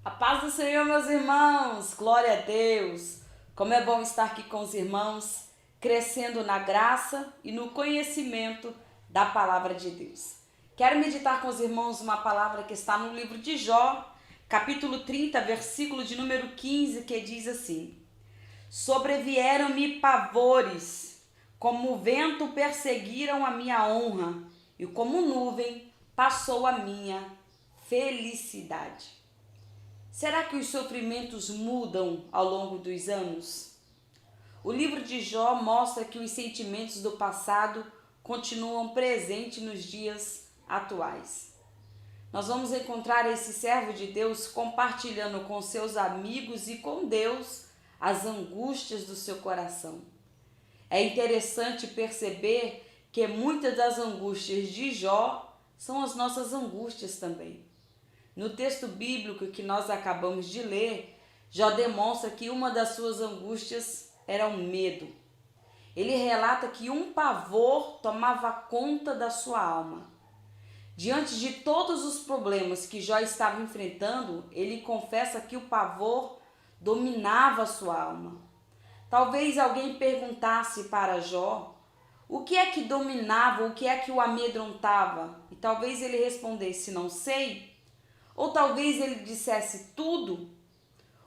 A paz do Senhor, meus irmãos, glória a Deus. Como é bom estar aqui com os irmãos, crescendo na graça e no conhecimento da palavra de Deus. Quero meditar com os irmãos uma palavra que está no livro de Jó, capítulo 30, versículo de número 15, que diz assim: Sobrevieram-me pavores, como o vento perseguiram a minha honra, e como nuvem passou a minha felicidade. Será que os sofrimentos mudam ao longo dos anos? O livro de Jó mostra que os sentimentos do passado continuam presentes nos dias atuais. Nós vamos encontrar esse servo de Deus compartilhando com seus amigos e com Deus as angústias do seu coração. É interessante perceber que muitas das angústias de Jó são as nossas angústias também. No texto bíblico que nós acabamos de ler, Jó demonstra que uma das suas angústias era o medo. Ele relata que um pavor tomava conta da sua alma. Diante de todos os problemas que Jó estava enfrentando, ele confessa que o pavor dominava a sua alma. Talvez alguém perguntasse para Jó o que é que dominava, o que é que o amedrontava, e talvez ele respondesse: não sei. Ou talvez ele dissesse tudo.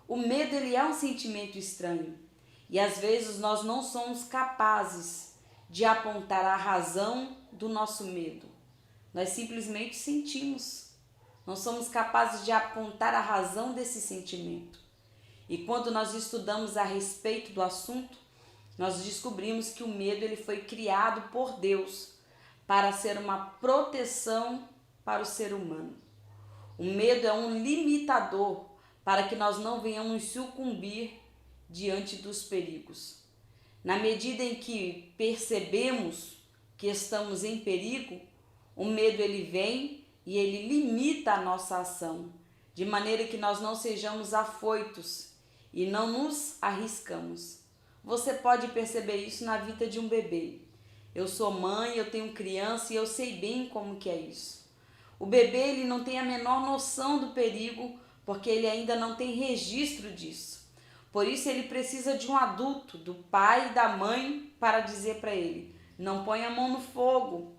O medo, ele é um sentimento estranho. E às vezes nós não somos capazes de apontar a razão do nosso medo. Nós simplesmente sentimos. Não somos capazes de apontar a razão desse sentimento. E quando nós estudamos a respeito do assunto, nós descobrimos que o medo, ele foi criado por Deus para ser uma proteção para o ser humano. O medo é um limitador para que nós não venhamos sucumbir diante dos perigos. Na medida em que percebemos que estamos em perigo, o medo, ele vem e ele limita a nossa ação, de maneira que nós não sejamos afoitos e não nos arriscamos. Você pode perceber isso na vida de um bebê. Eu sou mãe, eu tenho criança e eu sei bem como que é isso. O bebê, ele não tem a menor noção do perigo, porque ele ainda não tem registro disso. Por isso ele precisa de um adulto, do pai e da mãe, para dizer para ele: não ponha a mão no fogo,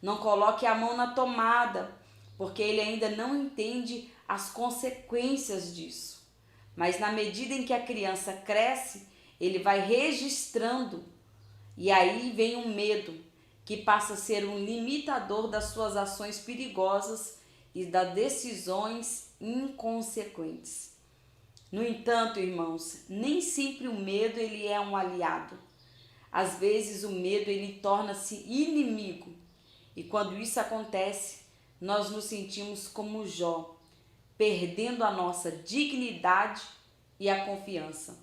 não coloque a mão na tomada, porque ele ainda não entende as consequências disso. Mas na medida em que a criança cresce, ele vai registrando, e aí vem o medo, que passa a ser um limitador das suas ações perigosas e das decisões inconsequentes. No entanto, irmãos, nem sempre o medo, ele é um aliado. Às vezes o medo, ele torna-se inimigo. E quando isso acontece, nós nos sentimos como Jó, perdendo a nossa dignidade e a confiança.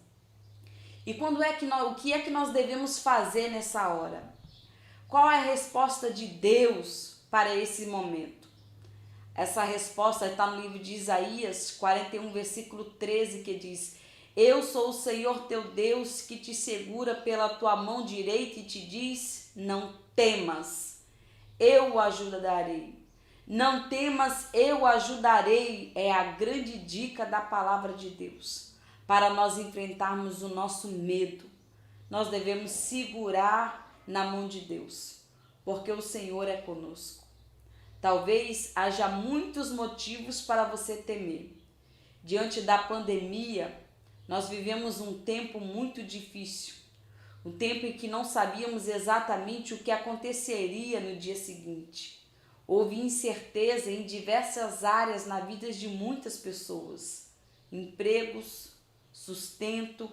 E o que é que nós devemos fazer nessa hora? Qual é a resposta de Deus para esse momento? Essa resposta está no livro de Isaías 41, versículo 13, que diz: Eu sou o Senhor teu Deus, que te segura pela tua mão direita e te diz: não temas, eu o ajudarei. Não temas, eu o ajudarei, é a grande dica da palavra de Deus. Para nós enfrentarmos o nosso medo, nós devemos segurar na mão de Deus, porque o Senhor é conosco. Talvez haja muitos motivos para você temer. Diante da pandemia, nós vivemos um tempo muito difícil, um tempo em que não sabíamos exatamente o que aconteceria no dia seguinte. Houve incerteza em diversas áreas na vida de muitas pessoas: empregos, sustento,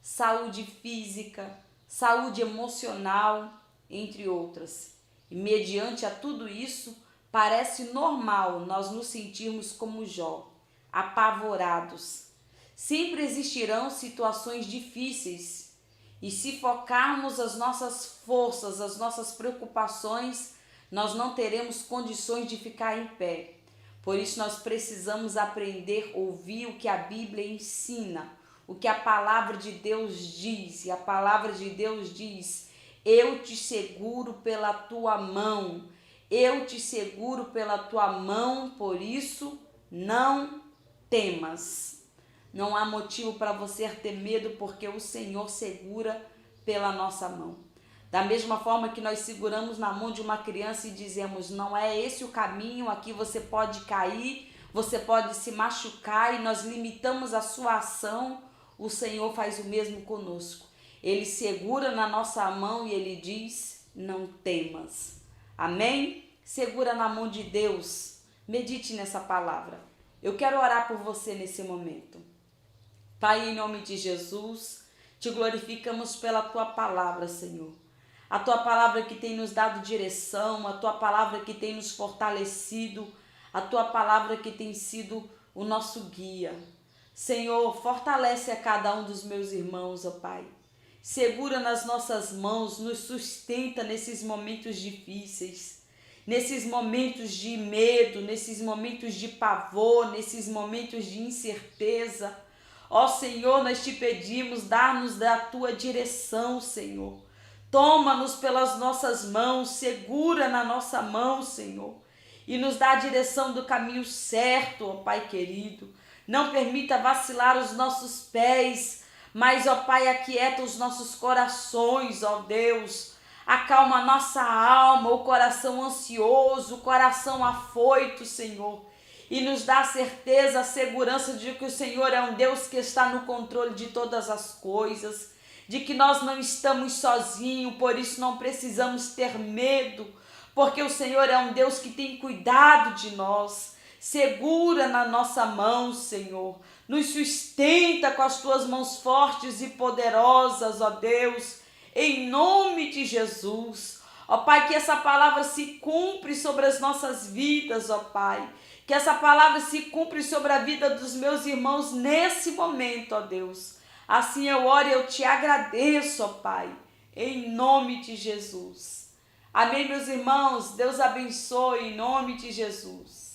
saúde física, saúde emocional, entre outras. E mediante a tudo isso, parece normal nós nos sentirmos como Jó, apavorados. Sempre existirão situações difíceis, e se focarmos as nossas forças, as nossas preocupações, nós não teremos condições de ficar em pé. Por isso nós precisamos aprender a ouvir o que a Bíblia ensina, o que a palavra de Deus diz. E a palavra de Deus diz: eu te seguro pela tua mão, por isso não temas. Não há motivo para você ter medo, porque o Senhor segura pela nossa mão. Da mesma forma que nós seguramos na mão de uma criança e dizemos, não é esse o caminho, aqui você pode cair, você pode se machucar, e nós limitamos a sua ação, o Senhor faz o mesmo conosco. Ele segura na nossa mão e Ele diz, não temas. Amém? Segura na mão de Deus. Medite nessa palavra. Eu quero orar por você nesse momento. Pai, em nome de Jesus, te glorificamos pela Tua palavra, Senhor. A Tua palavra que tem nos dado direção, a Tua palavra que tem nos fortalecido, a Tua palavra que tem sido o nosso guia. Senhor, fortalece a cada um dos meus irmãos, ó Pai. Segura nas nossas mãos, nos sustenta nesses momentos difíceis, nesses momentos de medo, nesses momentos de pavor, nesses momentos de incerteza. Ó Senhor, nós te pedimos, dá-nos da Tua direção, Senhor. Toma-nos pelas nossas mãos, segura na nossa mão, Senhor, e nos dá a direção do caminho certo, ó Pai querido. Não permita vacilar os nossos pés, mas, ó Pai, aquieta os nossos corações, ó Deus. Acalma a nossa alma, o coração ansioso, o coração afoito, Senhor. E nos dá a certeza, a segurança de que o Senhor é um Deus que está no controle de todas as coisas, de que nós não estamos sozinhos, por isso não precisamos ter medo, porque o Senhor é um Deus que tem cuidado de nós. Segura na nossa mão, Senhor, nos sustenta com as Tuas mãos fortes e poderosas, ó Deus, em nome de Jesus. Ó Pai, que essa palavra se cumpre sobre as nossas vidas, ó Pai, que essa palavra se cumpre sobre a vida dos meus irmãos nesse momento, ó Deus. Assim eu oro e eu te agradeço, ó Pai, em nome de Jesus. Amém, meus irmãos? Deus abençoe em nome de Jesus.